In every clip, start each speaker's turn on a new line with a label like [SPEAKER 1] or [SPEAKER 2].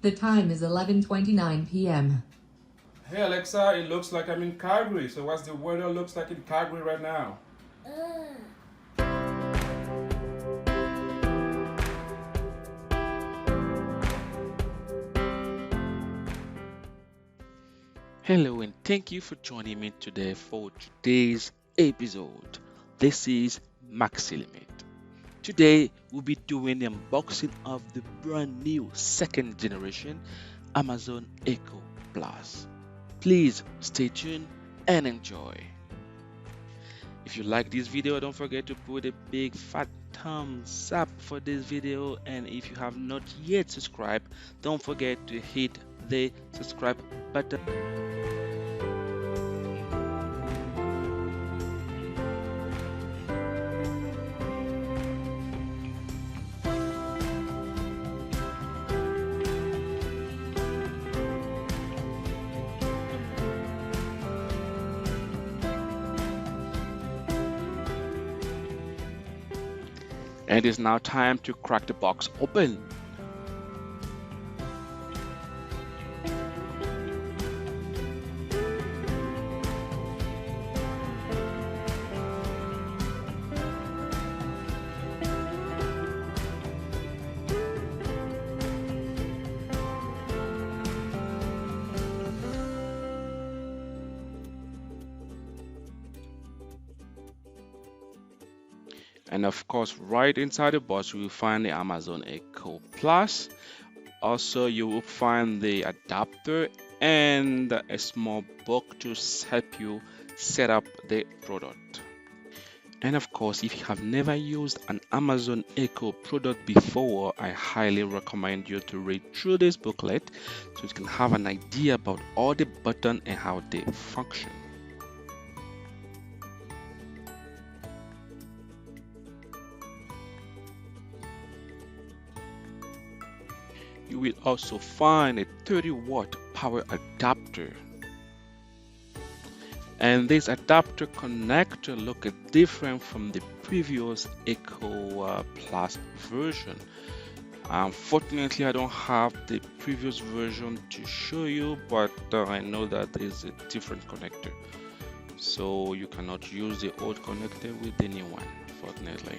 [SPEAKER 1] The time is 11:29 p.m.
[SPEAKER 2] Hey Alexa, it looks like I'm in Calgary. So what's the weather looks like in Calgary right now?
[SPEAKER 3] Hello and thank you for joining me today for today's episode. This is Maxi Limit. Today we'll be doing the unboxing of the brand new second generation Amazon Echo Plus. Please stay tuned and enjoy. If you like this video, don't forget to put a big fat thumbs up for this video, and if you have not yet subscribed, don't forget to hit the subscribe button. And it is now time to crack the box open. And of course, right inside the box, you will find the Amazon Echo Plus. Also, you will find the adapter and a small book to help you set up the product. And of course, if you have never used an Amazon Echo product before, I highly recommend you to read through this booklet so you can have an idea about all the buttons and how they function. You will also find a 30-watt power adapter, and this adapter connector looks different from the previous Echo Plus version. Unfortunately, I don't have the previous version to show you, but I know that there is a different connector, so you cannot use the old connector with the new one, fortunately.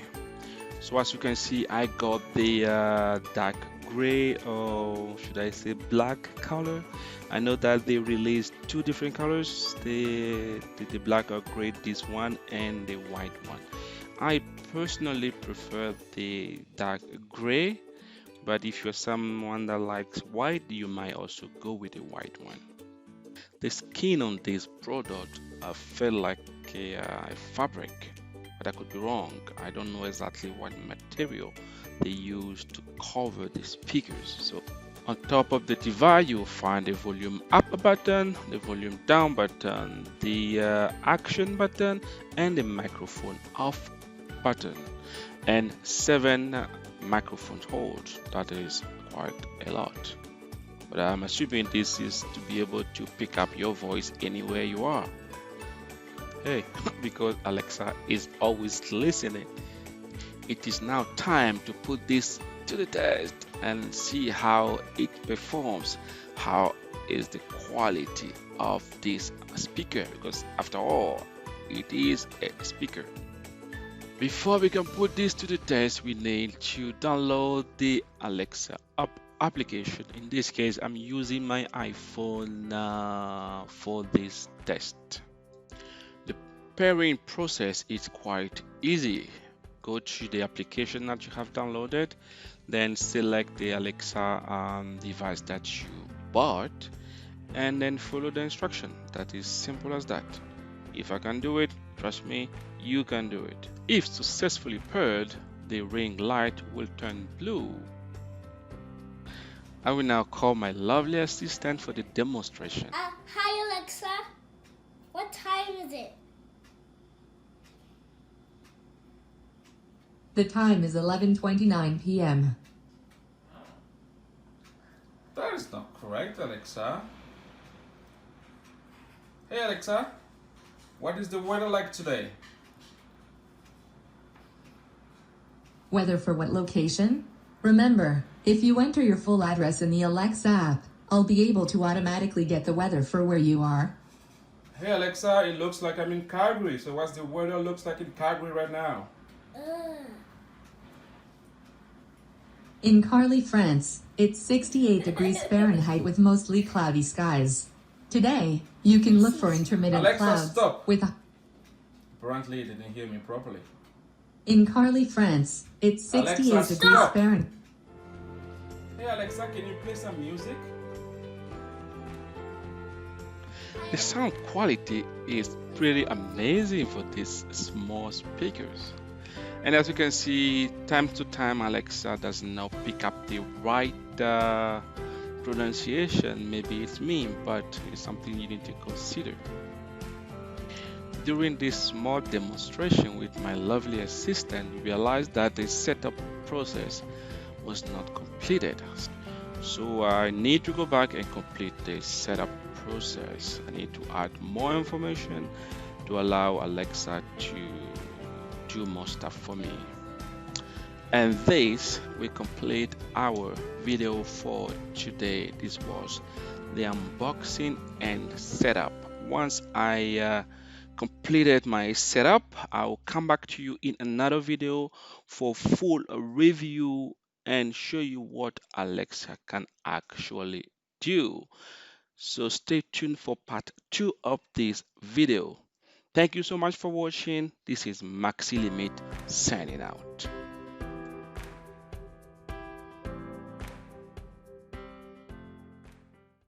[SPEAKER 3] So as you can see, I got the dark gray, or should I say black color. I know that they released two different colors, the black or gray, this one, and the white one. I personally prefer the dark gray, but if you're someone that likes white, you might also go with the white one. The skin on this product felt like a fabric, but I could be wrong. I don't know exactly what material they use to cover the speakers. So on top of the device, you'll find the volume up button, the volume down button, the action button, and the microphone off button, and 7 microphone holes. That is quite a lot, but I'm assuming this is to be able to pick up your voice anywhere you are. Hey, because Alexa is always listening. It is now time to put this to the test and see how it performs. How is the quality of this speaker? Because after all, it is a speaker. Before we can put this to the test, we need to download the Alexa application. In this case, I'm using my iPhone for this test. The pairing process is quite easy. Go to the application that you have downloaded, then select the Alexa device that you bought, and then follow the instruction. That is simple as that. If I can do it, trust me, you can do it. If successfully paired, the ring light will turn blue. I will now call my lovely assistant for the demonstration.
[SPEAKER 4] Hi Alexa, what time is it?
[SPEAKER 1] The time is 11:29 p.m.
[SPEAKER 2] That is not correct, Alexa. Hey Alexa, what is the weather like today?
[SPEAKER 1] Weather for what location? Remember, if you enter your full address in the Alexa app, I'll be able to automatically get the weather for where you are.
[SPEAKER 2] Hey Alexa, it looks like I'm in Calgary. So what's the weather looks like in Calgary right now?
[SPEAKER 1] In Carly, France, it's 68 degrees Fahrenheit with mostly cloudy skies. Today, you can look for intermittent
[SPEAKER 2] Alexa,
[SPEAKER 1] clouds
[SPEAKER 2] stop.
[SPEAKER 1] with a...
[SPEAKER 2] Apparently, it didn't hear me properly.
[SPEAKER 1] In Carly, France, it's 68
[SPEAKER 2] Alexa,
[SPEAKER 1] degrees
[SPEAKER 2] stop.
[SPEAKER 1] Fahrenheit.
[SPEAKER 2] Hey Alexa, can you play some music?
[SPEAKER 3] The sound quality is pretty amazing for these small speakers. And as you can see, time to time Alexa does not pick up the right pronunciation. Maybe it's me, but it's something you need to consider. During this small demonstration with my lovely assistant, we realized that the setup process was not completed. So I need to go back and complete the setup process. I need to add more information to allow Alexa to do more stuff for me. And this will complete our video for today. This was the unboxing and setup. Once I completed my setup, I'll come back to you in another video for full review and show you what Alexa can actually do. So stay tuned for part 2 of this video. Thank you so much for watching. This is Maxi Limit signing out.